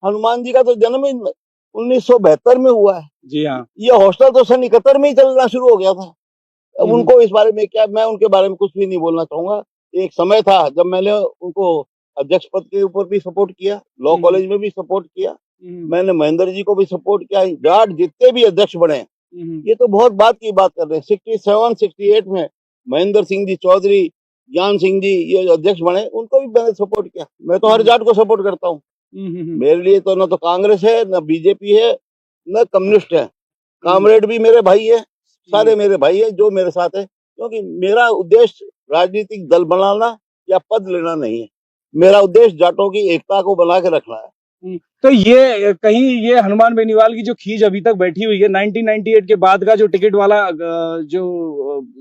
हनुमान जी का तो जन्म ही 1972 में हुआ है। जी हाँ। ये हॉस्टल तो सन 71 में ही चलना शुरू हो गया था। अब उनको इस बारे में क्या, मैं उनके बारे में कुछ भी नहीं बोलना चाहूंगा। एक समय था जब मैंने उनको अध्यक्ष पद के ऊपर भी सपोर्ट किया, लॉ कॉलेज में भी सपोर्ट किया, मैंने महेंद्र जी को भी सपोर्ट किया। जाट जितने भी अध्यक्ष बने, ये तो बहुत बात की बात कर रहे हैं। 67, 68 में महेंद्र सिंह जी चौधरी, ज्ञान सिंह जी ये अध्यक्ष बने, उनको भी मैंने सपोर्ट किया। मैं तो हर जाट को सपोर्ट करता हूँ। मेरे लिए तो न तो कांग्रेस है, न बीजेपी है, न कम्युनिस्ट है। कामरेड भी मेरे भाई है, सारे मेरे भाई है जो मेरे साथ है, क्योंकि मेरा उद्देश्य राजनीतिक दल बनाना या पद लेना नहीं है। मेरा उद्देश्य जाटों की एकता को बना के रखना है। तो ये कहीं ये हनुमान बेनीवाल की जो खींच अभी तक बैठी हुई है 1998 के बाद का जो टिकट वाला जो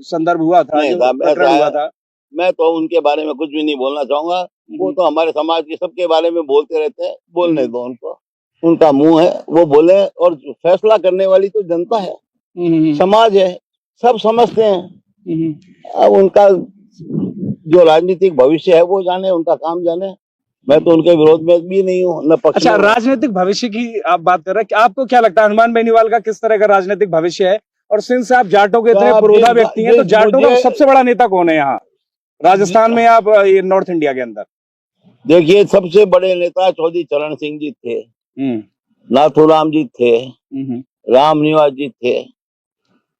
संदर्भ हुआ था, जो प्रकरण हुआ था, मैं तो उनके बारे में कुछ भी नहीं बोलना चाहूंगा। वो तो हमारे समाज के सबके बारे में बोलते रहते हैं, बोलने दो उनको, उनका मुंह है, वो बोले। और फैसला करने वाली तो जनता है, समाज है, सब समझते हैं। अब उनका जो राजनीतिक भविष्य है वो जाने, उनका काम जाने। मैं तो उनके विरोध में भी नहीं हूँ, न पक्ष। अच्छा, राजनीतिक भविष्य की आप बात कर रहे हैं, आपको क्या लगता है हनुमान बेनीवाल का किस तरह का राजनीतिक भविष्य है? और सिंस आप जाटों के इतने पुरोधा व्यक्ति हैं, तो जाटों का सबसे बड़ा नेता कौन है यहाँ राजस्थान में, आप ये नॉर्थ इंडिया के अंदर? देखिए, सबसे बड़े नेता चौधरी चरण सिंह जी थे, नाथूराम जी थे, राम निवास जी थे,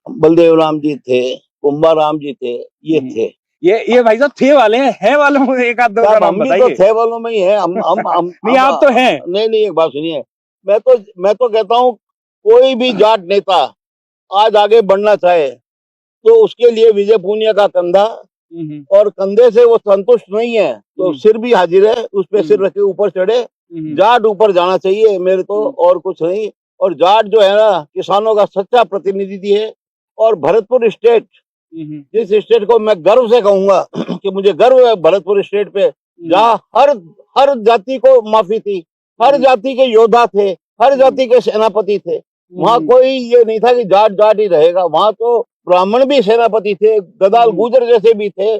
बलदेव राम जी थे, कुंभा राम जी थे, ये थे। ये भाई साहब थे वाले हैं, है वालों में एक आध दो का नाम बताइए। तो थे वालों में ही है हम नहीं, आप तो हैं। नहीं, एक बात सुनिए, मैं तो कहता हूँ, कोई भी जाट नेता आज आगे बढ़ना चाहे तो उसके लिए विजय पुनिया का कंधा, और कंधे से वो संतुष्ट नहीं है तो सिर भी हाजिर है, उस पे सिर रखे ऊपर चढ़े। जाट ऊपर जाना चाहिए मेरे तो, और कुछ नहीं। और जाट जो है ना, किसानों का सच्चा प्रतिनिधि है। और भरतपुर स्टेट, जिस स्टेट को मैं गर्व से कहूंगा कि मुझे गर्व है भरतपुर स्टेट पे, जहाँ हर जाति को माफी थी, हर जाति के योद्धा थे, हर जाति के सेनापति थे। वहाँ कोई ये नहीं था कि जाट जाट ही रहेगा। वहाँ तो ब्राह्मण भी सेनापति थे, गदाल गुजर जैसे भी थे।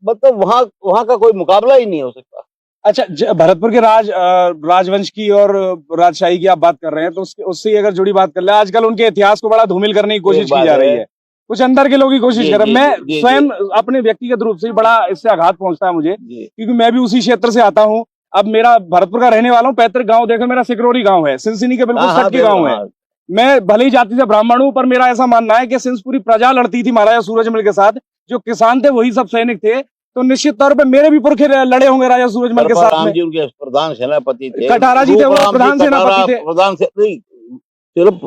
मतलब वहाँ का कोई मुकाबला ही नहीं हो सकता। अच्छा, भरतपुर के राजवंश की और राजशाही की आप बात कर रहे हैं, तो उससे अगर जुड़ी बात कर ले, आजकल उनके इतिहास को बड़ा धूमिल करने की कोशिश की जा रही है, कुछ अंदर के लोग की कोशिश कर रहे हैं। मैं स्वयं अपने व्यक्तिगत रूप से बड़ा इससे आघात पहुंचता है मुझे, क्योंकि मैं भी उसी क्षेत्र से आता हूं। अब मेरा भरतपुर का रहने वाला हूं, पैतृक गांव देखो मेरा सिकरौरी गांव है, सिंसिनी के बिल्कुल सट के गांव है। मैं भले ही जाति से ब्राह्मण हूं, पर मेरा ऐसा मानना है कि सिंस पूरी प्रजा लड़ती थी महाराजा सूरजमल के साथ, जो किसान थे वही सब सैनिक थे, तो निश्चित तौर पे मेरे भी पुरखे लड़े होंगे राजा सूरजमल के साथ में। उनके प्रधान सेनापति थे, कटारा जी थे, वो प्रधान सेनापति थे। प्रधान से सिर्फ